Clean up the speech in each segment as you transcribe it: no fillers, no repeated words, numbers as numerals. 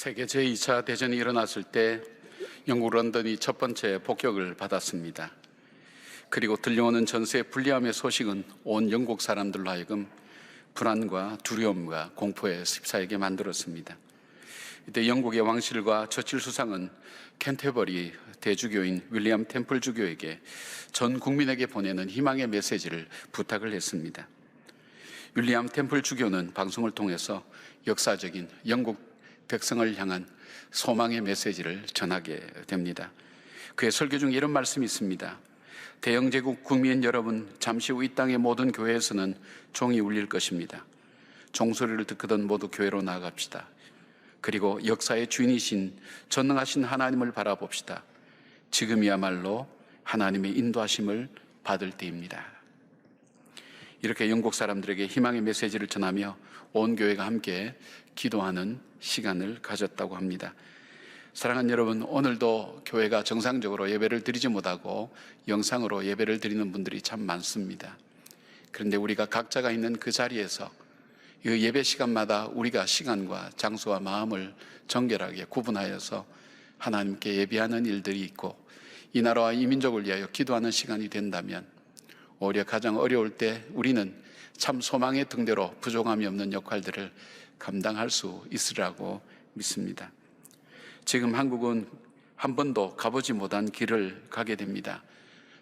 세계 제2차 대전이 일어났을 때 영국 런던이 첫 번째 폭격을 받았습니다. 그리고 들려오는 전세의 불리함의 소식은 온 영국 사람들로 하여금 불안과 두려움과 공포에 휩싸이게 만들었습니다. 이때 영국의 왕실과 처칠 수상은 캔터버리 대주교인 윌리엄 템플 주교에게 전 국민에게 보내는 희망의 메시지를 부탁을 했습니다. 윌리엄 템플 주교는 방송을 통해서 역사적인 영국 백성을 향한 소망의 메시지를 전하게 됩니다. 그의 설교 중에 이런 말씀이 있습니다. 대영제국 국민 여러분, 잠시 후 이 땅의 모든 교회에서는 종이 울릴 것입니다. 종소리를 듣거든 모두 교회로 나아갑시다. 그리고 역사의 주인이신 전능하신 하나님을 바라봅시다. 지금이야말로 하나님의 인도하심을 받을 때입니다. 이렇게 영국 사람들에게 희망의 메시지를 전하며 온 교회가 함께 기도하는 시간을 가졌다고 합니다. 사랑하는 여러분, 오늘도 교회가 정상적으로 예배를 드리지 못하고 영상으로 예배를 드리는 분들이 참 많습니다. 그런데 우리가 각자가 있는 그 자리에서 이 예배 시간마다 우리가 시간과 장소와 마음을 정결하게 구분하여서 하나님께 예배하는 일들이 있고 이 나라와 이 민족을 위하여 기도하는 시간이 된다면 오히려 가장 어려울 때 우리는 참 소망의 등대로 부족함이 없는 역할들을 감당할 수 있으라고 믿습니다. 지금 한국은 한 번도 가보지 못한 길을 가게 됩니다.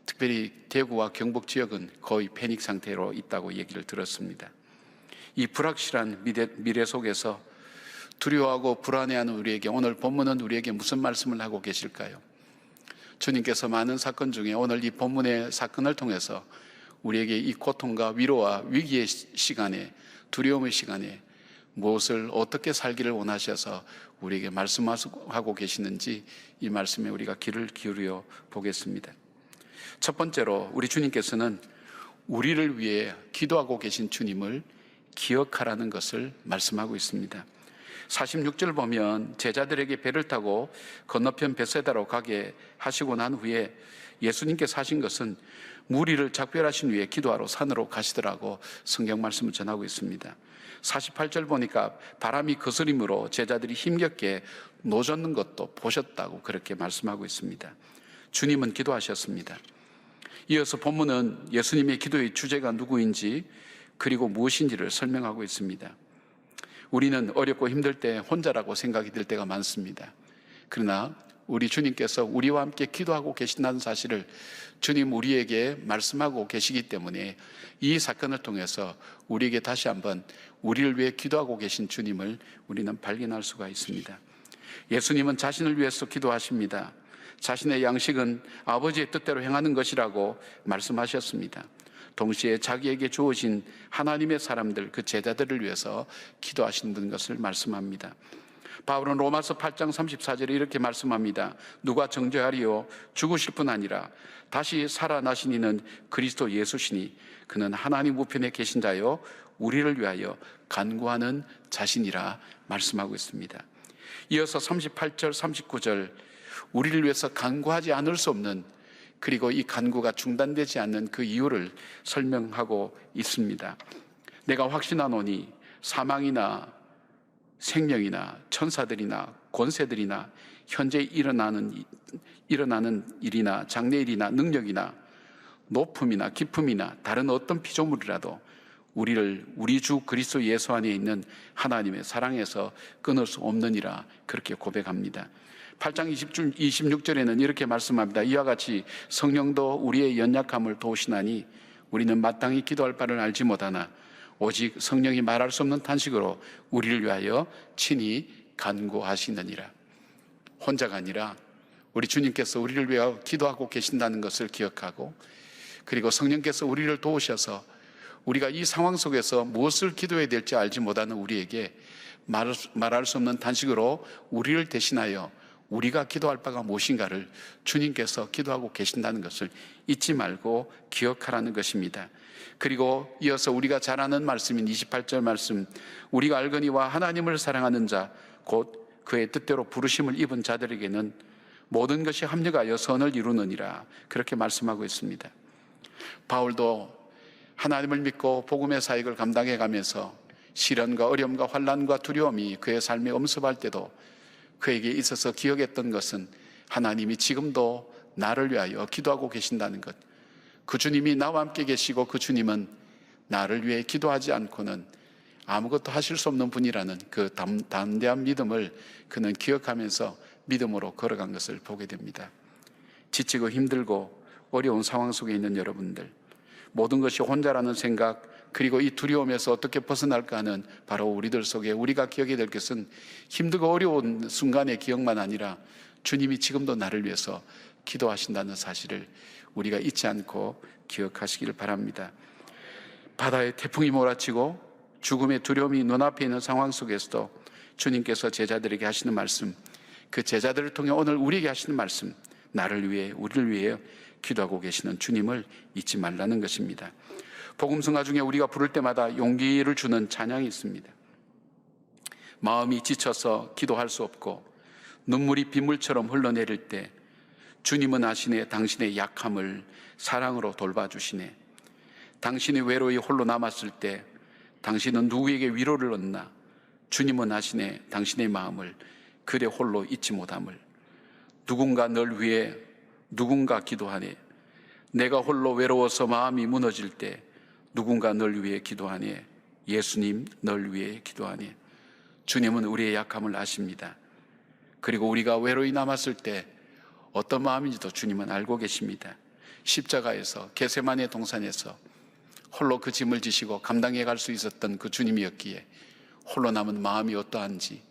특별히 대구와 경북 지역은 거의 패닉 상태로 있다고 얘기를 들었습니다. 이 불확실한 미래 속에서 두려워하고 불안해하는 우리에게 오늘 본문은 우리에게 무슨 말씀을 하고 계실까요? 주님께서 많은 사건 중에 오늘 이 본문의 사건을 통해서 우리에게 이 고통과 위로와 위기의 시간에, 두려움의 시간에 무엇을 어떻게 살기를 원하셔서 우리에게 말씀하고 계시는지 이 말씀에 우리가 귀를 기울여 보겠습니다. 첫 번째로 우리 주님께서는 우리를 위해 기도하고 계신 주님을 기억하라는 것을 말씀하고 있습니다. 46절 보면 제자들에게 배를 타고 건너편 벳세다로 가게 하시고 난 후에 예수님께서 하신 것은 무리를 작별하신 후에 기도하러 산으로 가시더라고 성경 말씀을 전하고 있습니다. 48절 보니까 바람이 거스림으로 제자들이 힘겹게 노젓는 것도 보셨다고 그렇게 말씀하고 있습니다. 주님은 기도하셨습니다. 이어서 본문은 예수님의 기도의 주제가 누구인지 그리고 무엇인지를 설명하고 있습니다. 우리는 어렵고 힘들 때 혼자라고 생각이 들 때가 많습니다. 그러나 우리 주님께서 우리와 함께 기도하고 계신다는 사실을 주님 우리에게 말씀하고 계시기 때문에 이 사건을 통해서 우리에게 다시 한번 우리를 위해 기도하고 계신 주님을 우리는 발견할 수가 있습니다. 예수님은 자신을 위해서 기도하십니다. 자신의 양식은 아버지의 뜻대로 행하는 것이라고 말씀하셨습니다. 동시에 자기에게 주어진 하나님의 사람들, 그 제자들을 위해서 기도하시는 것을 말씀합니다. 바울은 로마서 8장 34절에 이렇게 말씀합니다. 누가 정죄하리요? 죽으실 뿐 아니라 다시 살아나신 이는 그리스도 예수시니 그는 하나님 우편에 계신 자요 우리를 위하여 간구하는 자신이라 말씀하고 있습니다. 이어서 38절 39절 우리를 위해서 간구하지 않을 수 없는 그리고 이 간구가 중단되지 않는 그 이유를 설명하고 있습니다. 내가 확신하노니 사망이나 생명이나 천사들이나 권세들이나 현재 일어나는 일이나 장래일이나 능력이나 높음이나 깊음이나 다른 어떤 피조물이라도 우리를 우리 주 그리스도 예수 안에 있는 하나님의 사랑에서 끊을 수 없느니라 그렇게 고백합니다. 8장 26절에는 이렇게 말씀합니다. 이와 같이 성령도 우리의 연약함을 도우시나니 우리는 마땅히 기도할 바를 알지 못하나 오직 성령이 말할 수 없는 탄식으로 우리를 위하여 친히 간구하시느니라. 혼자가 아니라 우리 주님께서 우리를 위하여 기도하고 계신다는 것을 기억하고 그리고 성령께서 우리를 도우셔서 우리가 이 상황 속에서 무엇을 기도해야 될지 알지 못하는 우리에게 말할 수 없는 탄식으로 우리를 대신하여 우리가 기도할 바가 무엇인가를 주님께서 기도하고 계신다는 것을 잊지 말고 기억하라는 것입니다. 그리고 이어서 우리가 잘 아는 말씀인 28절 말씀, 우리가 알거니와 하나님을 사랑하는 자 곧 그의 뜻대로 부르심을 입은 자들에게는 모든 것이 합력하여 선을 이루느니라 그렇게 말씀하고 있습니다. 바울도 하나님을 믿고 복음의 사역을 감당해 가면서 시련과 어려움과 환난과 두려움이 그의 삶에 엄습할 때도 그에게 있어서 기억했던 것은 하나님이 지금도 나를 위하여 기도하고 계신다는 것. 그 주님이 나와 함께 계시고 그 주님은 나를 위해 기도하지 않고는 아무것도 하실 수 없는 분이라는 그 담대한 믿음을 그는 기억하면서 믿음으로 걸어간 것을 보게 됩니다. 지치고 힘들고 어려운 상황 속에 있는 여러분들, 모든 것이 혼자라는 생각, 그리고 이 두려움에서 어떻게 벗어날까 하는 바로 우리들 속에 우리가 기억해야 될 것은 힘들고 어려운 순간의 기억만 아니라 주님이 지금도 나를 위해서 기도하신다는 사실을 우리가 잊지 않고 기억하시기를 바랍니다. 바다에 태풍이 몰아치고 죽음의 두려움이 눈앞에 있는 상황 속에서도 주님께서 제자들에게 하시는 말씀, 그 제자들을 통해 오늘 우리에게 하시는 말씀, 나를 위해, 우리를 위해 기도하고 계시는 주님을 잊지 말라는 것입니다. 복음성가 중에 우리가 부를 때마다 용기를 주는 찬양이 있습니다. 마음이 지쳐서 기도할 수 없고 눈물이 빗물처럼 흘러내릴 때 주님은 아시네, 당신의 약함을 사랑으로 돌봐주시네. 당신이 외로이 홀로 남았을 때 당신은 누구에게 위로를 얻나? 주님은 아시네, 당신의 마음을 그래 홀로 잊지 못함을. 누군가 널 위해 누군가 기도하네. 내가 홀로 외로워서 마음이 무너질 때 누군가 널 위해 기도하네. 예수님 널 위해 기도하네. 주님은 우리의 약함을 아십니다. 그리고 우리가 외로이 남았을 때 어떤 마음인지도 주님은 알고 계십니다. 십자가에서 겟세마네 동산에서 홀로 그 짐을 지시고 감당해 갈 수 있었던 그 주님이었기에 홀로 남은 마음이 어떠한지,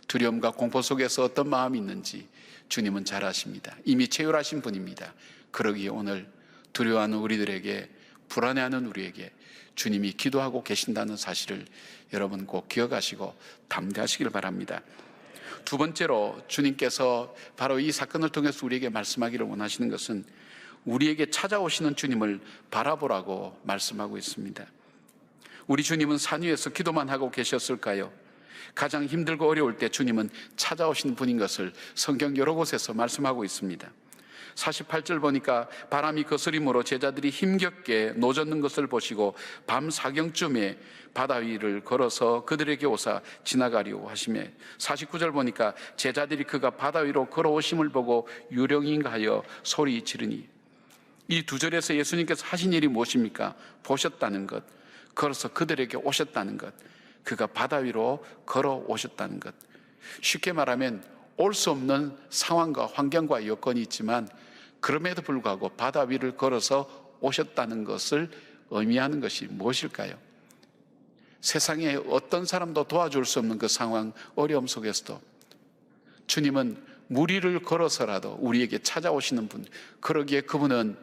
두려움과 공포 속에서 어떤 마음이 있는지 주님은 잘 아십니다. 이미 체휼하신 분입니다. 그러기에 오늘 두려워하는 우리들에게, 불안해하는 우리에게 주님이 기도하고 계신다는 사실을 여러분 꼭 기억하시고 담대하시길 바랍니다. 두 번째로 주님께서 바로 이 사건을 통해서 우리에게 말씀하기를 원하시는 것은 우리에게 찾아오시는 주님을 바라보라고 말씀하고 있습니다. 우리 주님은 산 위에서 기도만 하고 계셨을까요? 가장 힘들고 어려울 때 주님은 찾아오시는 분인 것을 성경 여러 곳에서 말씀하고 있습니다. 48절 보니까 바람이 거스림으로 제자들이 힘겹게 노젓는 것을 보시고 밤 사경쯤에 바다 위를 걸어서 그들에게 오사 지나가려고 하시매, 49절 보니까 제자들이 그가 바다 위로 걸어오심을 보고 유령인가 하여 소리 지르니, 이 두 절에서 예수님께서 하신 일이 무엇입니까? 보셨다는 것, 걸어서 그들에게 오셨다는 것, 그가 바다 위로 걸어오셨다는 것. 쉽게 말하면 올 수 없는 상황과 환경과 여건이 있지만 그럼에도 불구하고 바다 위를 걸어서 오셨다는 것을 의미하는 것이 무엇일까요? 세상에 어떤 사람도 도와줄 수 없는 그 상황, 어려움 속에서도 주님은 물 위를 걸어서라도 우리에게 찾아오시는 분, 그러기에 그분은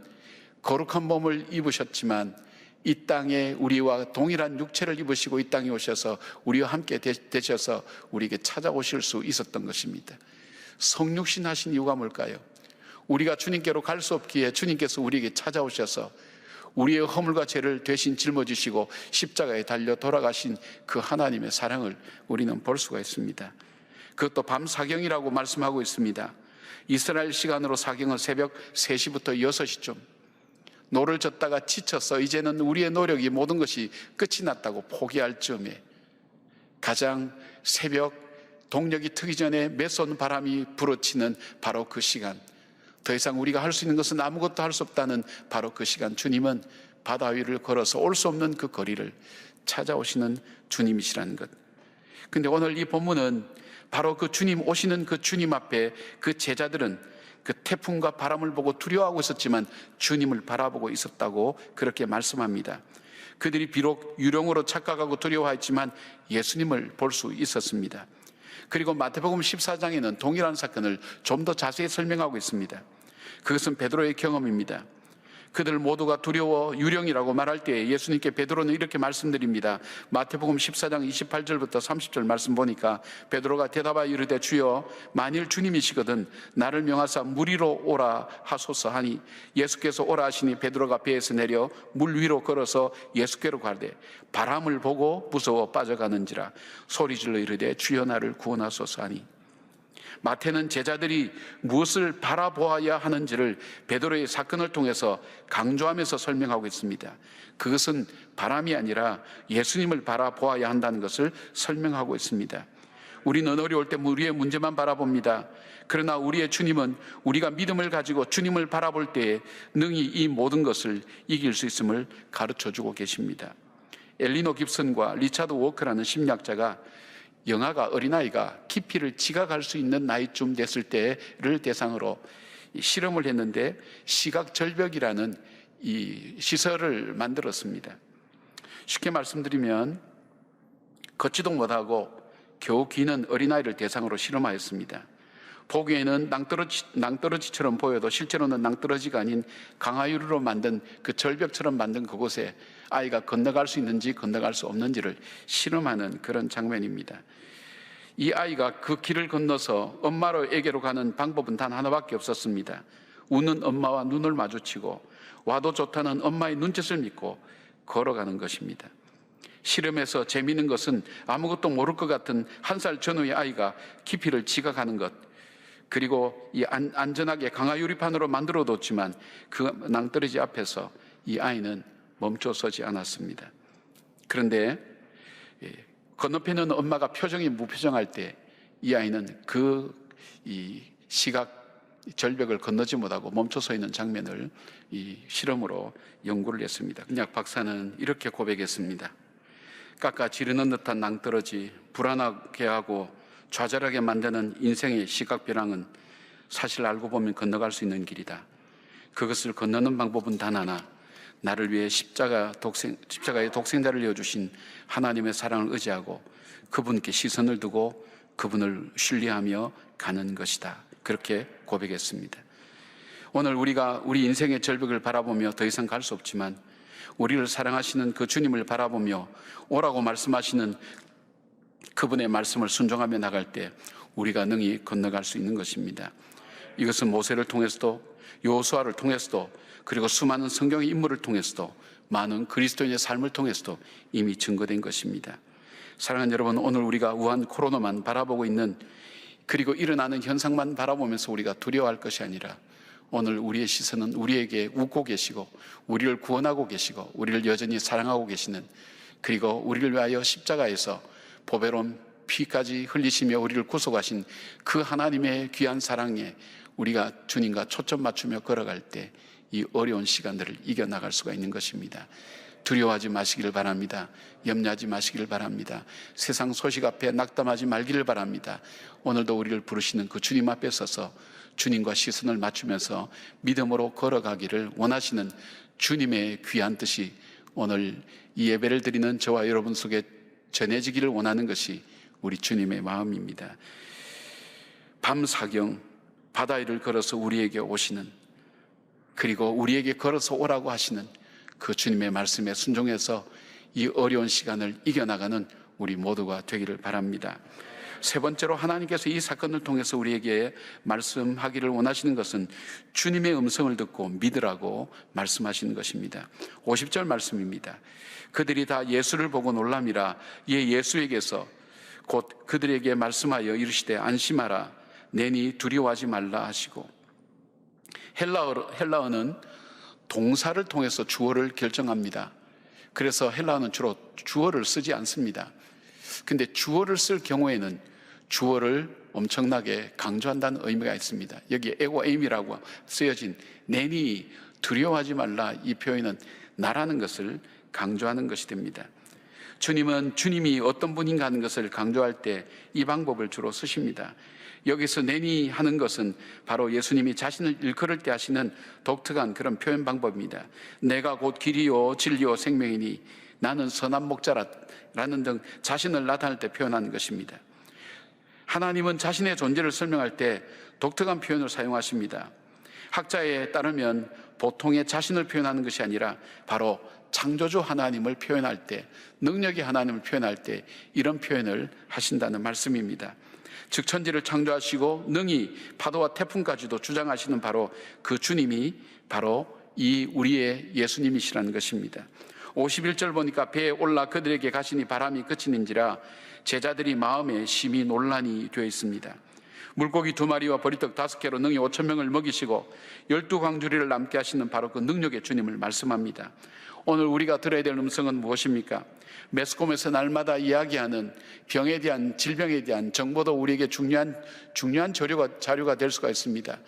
거룩한 몸을 입으셨지만 이 땅에 우리와 동일한 육체를 입으시고 이 땅에 오셔서 우리와 함께 되셔서 우리에게 찾아오실 수 있었던 것입니다. 성육신 하신 이유가 뭘까요? 우리가 주님께로 갈 수 없기에 주님께서 우리에게 찾아오셔서 우리의 허물과 죄를 대신 짊어지시고 십자가에 달려 돌아가신 그 하나님의 사랑을 우리는 볼 수가 있습니다. 그것도 밤 사경이라고 말씀하고 있습니다. 이스라엘 시간으로 사경은 새벽 3시부터 6시쯤, 노를 젓다가 지쳐서 이제는 우리의 노력이 모든 것이 끝이 났다고 포기할 즈음에 가장 새벽 동력이 트기 전에 메손 바람이 불어치는 바로 그 시간, 더 이상 우리가 할 수 있는 것은 아무것도 할 수 없다는 바로 그 시간, 주님은 바다 위를 걸어서 올 수 없는 그 거리를 찾아오시는 주님이시라는 것. 근데 오늘 이 본문은 바로 그 주님 오시는 그 주님 앞에 그 제자들은 그 태풍과 바람을 보고 두려워하고 있었지만 주님을 바라보고 있었다고 그렇게 말씀합니다. 그들이 비록 유령으로 착각하고 두려워했지만 예수님을 볼 수 있었습니다. 그리고 마태복음 14장에는 동일한 사건을 좀 더 자세히 설명하고 있습니다. 그것은 베드로의 경험입니다. 그들 모두가 두려워 유령이라고 말할 때 예수님께 베드로는 이렇게 말씀드립니다. 마태복음 14장 28절부터 30절 말씀 보니까 베드로가 대답하여 이르되 주여, 만일 주님이시거든 나를 명하사 물 위로 오라 하소서 하니, 예수께서 오라 하시니 베드로가 배에서 내려 물 위로 걸어서 예수께로 가되 바람을 보고 무서워 빠져가는지라 소리질러 이르되 주여 나를 구원하소서 하니, 마태는 제자들이 무엇을 바라보아야 하는지를 베드로의 사건을 통해서 강조하면서 설명하고 있습니다. 그것은 바람이 아니라 예수님을 바라보아야 한다는 것을 설명하고 있습니다. 우리는 어려울 때 우리의 문제만 바라봅니다. 그러나 우리의 주님은 우리가 믿음을 가지고 주님을 바라볼 때에 능히 이 모든 것을 이길 수 있음을 가르쳐주고 계십니다. 엘리노 깁슨과 리차드 워크라는 심리학자가 영아가, 어린아이가 깊이를 지각할 수 있는 나이쯤 됐을 때를 대상으로 실험을 했는데 시각절벽이라는 이 시설을 만들었습니다. 쉽게 말씀드리면 걷지도 못하고 겨우 기는 어린아이를 대상으로 실험하였습니다. 보기에는 낭떠러지처럼 보여도 실제로는 낭떠러지가 아닌 강화유리로 만든 그 절벽처럼 만든 그곳에 아이가 건너갈 수 있는지 건너갈 수 없는지를 실험하는 그런 장면입니다. 이 아이가 그 길을 건너서 엄마에게로 가는 방법은 단 하나밖에 없었습니다. 우는 엄마와 눈을 마주치고 와도 좋다는 엄마의 눈짓을 믿고 걸어가는 것입니다. 실험에서 재미있는 것은 아무것도 모를 것 같은 1살 전후의 아이가 깊이를 지각하는 것, 그리고 이 안전하게 강화유리판으로 만들어뒀지만 그 낭떠러지 앞에서 이 아이는 멈춰서지 않았습니다. 그런데 건너편에는 엄마가 표정이 무표정할 때 이 아이는 이 시각 절벽을 건너지 못하고 멈춰서 있는 장면을 이 실험으로 연구를 했습니다. 그냥 박사는 이렇게 고백했습니다. 깎아 지르는 듯한 낭떠러지, 불안하게 하고 좌절하게 만드는 인생의 시각벼랑은 사실 알고 보면 건너갈 수 있는 길이다. 그것을 건너는 방법은 단 하나, 나를 위해 십자가의 독생자를 이어주신 하나님의 사랑을 의지하고 그분께 시선을 두고 그분을 신뢰하며 가는 것이다. 그렇게 고백했습니다. 오늘 우리가 우리 인생의 절벽을 바라보며 더 이상 갈 수 없지만 우리를 사랑하시는 그 주님을 바라보며 오라고 말씀하시는 그분의 말씀을 순종하며 나갈 때 우리가 능히 건너갈 수 있는 것입니다. 이것은 모세를 통해서도 여호수아를 통해서도 그리고 수많은 성경의 인물을 통해서도 많은 그리스도인의 삶을 통해서도 이미 증거된 것입니다. 사랑하는 여러분, 오늘 우리가 우한 코로나만 바라보고 있는, 그리고 일어나는 현상만 바라보면서 우리가 두려워할 것이 아니라 오늘 우리의 시선은 우리에게 웃고 계시고 우리를 구원하고 계시고 우리를 여전히 사랑하고 계시는, 그리고 우리를 위하여 십자가에서 보배로운 피까지 흘리시며 우리를 구속하신 그 하나님의 귀한 사랑에 우리가 주님과 초점 맞추며 걸어갈 때 이 어려운 시간들을 이겨나갈 수가 있는 것입니다. 두려워하지 마시기를 바랍니다. 염려하지 마시기를 바랍니다. 세상 소식 앞에 낙담하지 말기를 바랍니다. 오늘도 우리를 부르시는 그 주님 앞에 서서 주님과 시선을 맞추면서 믿음으로 걸어가기를 원하시는 주님의 귀한 뜻이 오늘 이 예배를 드리는 저와 여러분 속에 전해지기를 원하는 것이 우리 주님의 마음입니다. 밤사경 바다 위를 걸어서 우리에게 오시는, 그리고 우리에게 걸어서 오라고 하시는 그 주님의 말씀에 순종해서 이 어려운 시간을 이겨나가는 우리 모두가 되기를 바랍니다. 세 번째로 하나님께서 이 사건을 통해서 우리에게 말씀하기를 원하시는 것은 주님의 음성을 듣고 믿으라고 말씀하시는 것입니다. 50절 말씀입니다. 그들이 다 예수를 보고 놀람이라. 예수에게서 곧 그들에게 말씀하여 이르시되 안심하라, 내니 두려워하지 말라 하시고. 헬라어는 동사를 통해서 주어를 결정합니다. 그래서 헬라어는 주로 주어를 쓰지 않습니다. 근데 주어를 쓸 경우에는 주어를 엄청나게 강조한다는 의미가 있습니다. 여기 에고 에임이라고 쓰여진 내니 두려워하지 말라, 이 표현은 나라는 것을 강조하는 것이 됩니다. 주님은 주님이 어떤 분인가 하는 것을 강조할 때 이 방법을 주로 쓰십니다. 여기서 내니 하는 것은 바로 예수님이 자신을 일컬을 때 하시는 독특한 그런 표현 방법입니다. 내가 곧 길이요 진리요 생명이니 나는 선한 목자라는 등 자신을 나타낼 때 표현하는 것입니다. 하나님은 자신의 존재를 설명할 때 독특한 표현을 사용하십니다. 학자에 따르면 보통의 자신을 표현하는 것이 아니라 바로 창조주 하나님을 표현할 때, 능력의 하나님을 표현할 때 이런 표현을 하신다는 말씀입니다. 즉 천지를 창조하시고 능히 파도와 태풍까지도 주장하시는 바로 그 주님이 바로 이 우리의 예수님이시라는 것입니다. 51절 보니까 배에 올라 그들에게 가시니 바람이 그치는지라 제자들이 마음에 심히 논란이 되어 있습니다. 물고기 2마리와 보리떡 5개로 능히 5,000명을 먹이시고 12광주리를 남게 하시는 바로 그 능력의 주님을 말씀합니다. 오늘 우리가 들어야 될 음성은 무엇입니까? 매스컴에서 날마다 이야기하는 병에 대한, 질병에 대한 정보도 우리에게 중요한 자료가 될 수가 있습니다.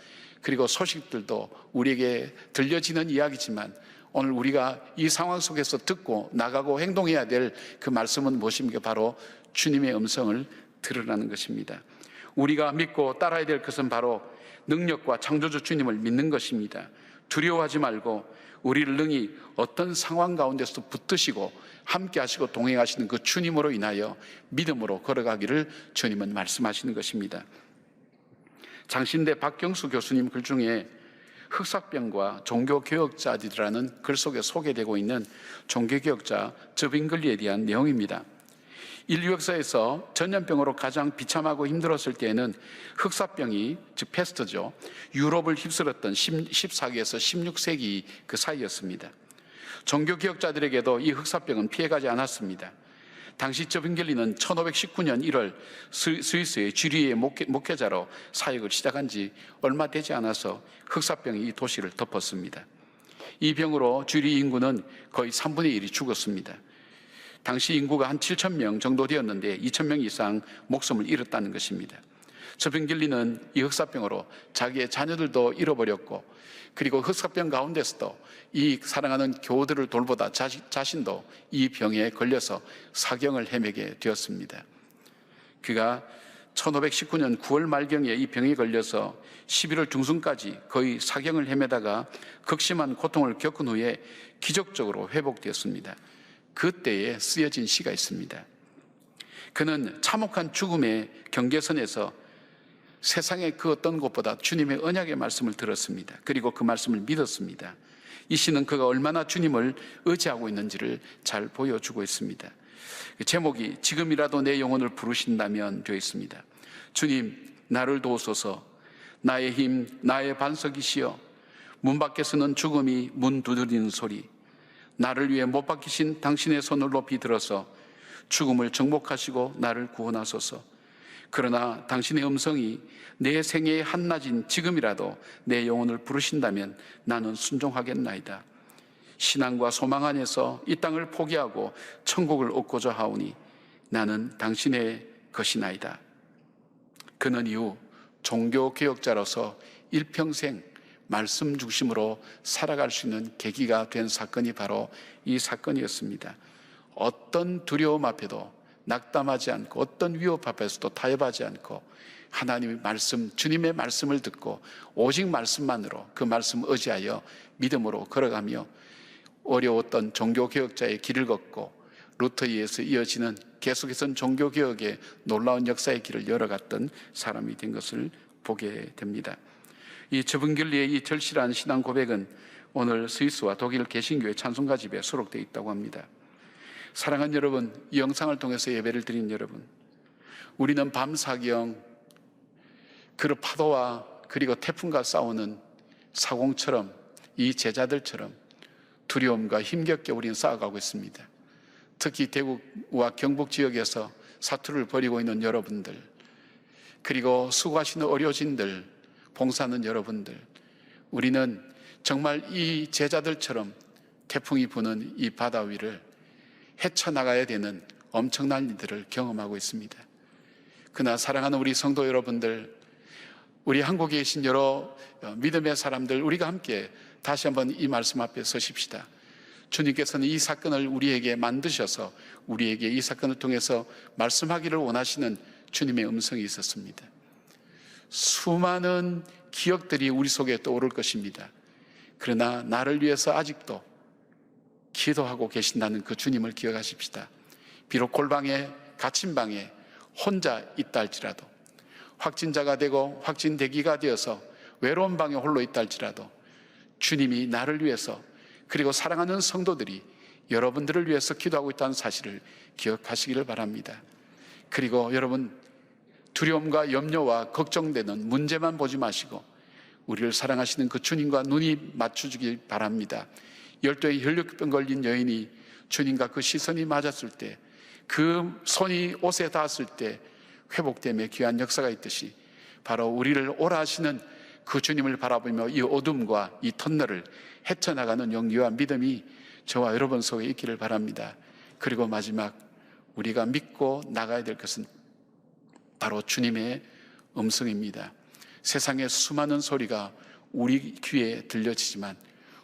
그리고 소식들도 우리에게 들려지는 이야기지만 오늘 우리가 이 상황 속에서 듣고 나가고 행동해야 될 그 말씀은 무엇입니까? 바로 주님의 음성을 들으라는 것입니다. 우리가 믿고 따라야 될 것은 바로 능력과 창조주 주님을 믿는 것입니다. 두려워하지 말고 우리를 능히 어떤 상황 가운데서도 붙드시고 함께 하시고 동행하시는 그 주님으로 인하여 믿음으로 걸어가기를 주님은 말씀하시는 것입니다. 장신대 박경수 교수님 글 중에 흑사병과 종교개혁자들이라는 글 속에 소개되고 있는 종교개혁자 저빙글리에 대한 내용입니다. 인류 역사에서 전염병으로 가장 비참하고 힘들었을 때에는 흑사병이, 즉 패스트죠, 유럽을 휩쓸었던 14기에서 16세기 그 사이였습니다. 종교개혁자들에게도 이 흑사병은 피해가지 않았습니다. 당시 저빙글리는 1519년 1월 스위스의 쥐리히의 목회자로 사역을 시작한 지 얼마 되지 않아서 흑사병이 이 도시를 덮었습니다. 이 병으로 쥐리히 인구는 거의 3분의 1이 죽었습니다. 당시 인구가 한 7,000명 정도 되었는데 2,000명 이상 목숨을 잃었다는 것입니다. 저빙글리는 이 흑사병으로 자기의 자녀들도 잃어버렸고, 그리고 흑사병 가운데서도 이 사랑하는 교우들을 돌보다 자신도 이 병에 걸려서 사경을 헤매게 되었습니다. 그가 1519년 9월 말경에 이 병에 걸려서 11월 중순까지 거의 사경을 헤매다가 극심한 고통을 겪은 후에 기적적으로 회복되었습니다. 그때에 쓰여진 시가 있습니다. 그는 참혹한 죽음의 경계선에서 세상의 그 어떤 것보다 주님의 언약의 말씀을 들었습니다. 그리고 그 말씀을 믿었습니다. 이 시는 그가 얼마나 주님을 의지하고 있는지를 잘 보여주고 있습니다. 제목이 지금이라도 내 영혼을 부르신다면 되어 있습니다. 주님, 나를 도우소서. 나의 힘, 나의 반석이시여. 문 밖에서는 죽음이 문 두드리는 소리. 나를 위해 못 박히신 당신의 손을 높이 들어서 죽음을 정복하시고 나를 구원하소서. 그러나 당신의 음성이 내 생애의 한낮인 지금이라도 내 영혼을 부르신다면 나는 순종하겠나이다. 신앙과 소망 안에서 이 땅을 포기하고 천국을 얻고자 하오니 나는 당신의 것이나이다. 그는 이후 종교개혁자로서 일평생 말씀 중심으로 살아갈 수 있는 계기가 된 사건이 바로 이 사건이었습니다. 어떤 두려움 앞에도 낙담하지 않고 어떤 위협 앞에서도 타협하지 않고 하나님의 말씀, 주님의 말씀을 듣고 오직 말씀만으로 그 말씀 의지하여 믿음으로 걸어가며 어려웠던 종교개혁자의 길을 걷고 루터에 의해서 이어지는 계속해서 종교개혁의 놀라운 역사의 길을 열어갔던 사람이 된 것을 보게 됩니다. 이 저빙글리의 이 절실한 신앙 고백은 오늘 스위스와 독일 개신교회 찬송가 집에 수록되어 있다고 합니다. 사랑하는 여러분, 이 영상을 통해서 예배를 드린 여러분, 우리는 밤사경 그 파도와 그리고 태풍과 싸우는 사공처럼 이 제자들처럼 두려움과 힘겹게 우리는 싸워가고 있습니다. 특히 대구와 경북 지역에서 사투를 벌이고 있는 여러분들, 그리고 수고하시는 의료진들, 봉사하는 여러분들, 우리는 정말 이 제자들처럼 태풍이 부는 이 바다 위를 헤쳐나가야 되는 엄청난 일들을 경험하고 있습니다. 그러나 사랑하는 우리 성도 여러분들, 우리 한국에 계신 여러 믿음의 사람들, 우리가 함께 다시 한번 이 말씀 앞에 서십시다. 주님께서는 이 사건을 우리에게 만드셔서 우리에게 이 사건을 통해서 말씀하기를 원하시는 주님의 음성이 있었습니다. 수많은 기억들이 우리 속에 떠오를 것입니다. 그러나 나를 위해서 아직도 기도하고 계신다는 그 주님을 기억하십시다. 비록 골방에, 갇힌 방에 혼자 있다 할지라도, 확진자가 되고 확진되기가 되어서 외로운 방에 홀로 있다 할지라도 주님이 나를 위해서, 그리고 사랑하는 성도들이 여러분들을 위해서 기도하고 있다는 사실을 기억하시기를 바랍니다. 그리고 여러분, 두려움과 염려와 걱정되는 문제만 보지 마시고 우리를 사랑하시는 그 주님과 눈이 맞춰주길 바랍니다. 12의 혈류병 걸린 여인이 주님과 그 시선이 맞았을 때, 그 손이 옷에 닿았을 때 회복됨의 귀한 역사가 있듯이 바로 우리를 오라 하시는 그 주님을 바라보며 이 어둠과 이 터널을 헤쳐나가는 용기와 믿음이 저와 여러분 속에 있기를 바랍니다. 그리고 마지막, 우리가 믿고 나가야 될 것은 바로 주님의 음성입니다. 세상의 수많은 소리가 우리 귀에 들려지지만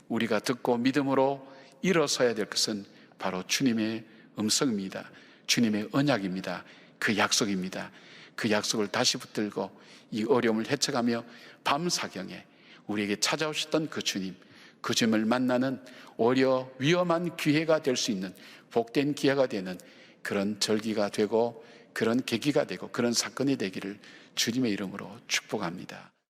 우리가 듣고 믿음으로 일어서야 될 것은 바로 주님의 음성입니다. 주님의 언약입니다. 그 약속입니다. 그 약속을 다시 붙들고 이 어려움을 헤쳐가며 밤사경에 우리에게 찾아오셨던 그 주님을 만나는 오히려 위험한 기회가 될 수 있는, 복된 기회가 되는 그런 절기가 되고 그런 계기가 되고 그런 사건이 되기를 주님의 이름으로 축복합니다.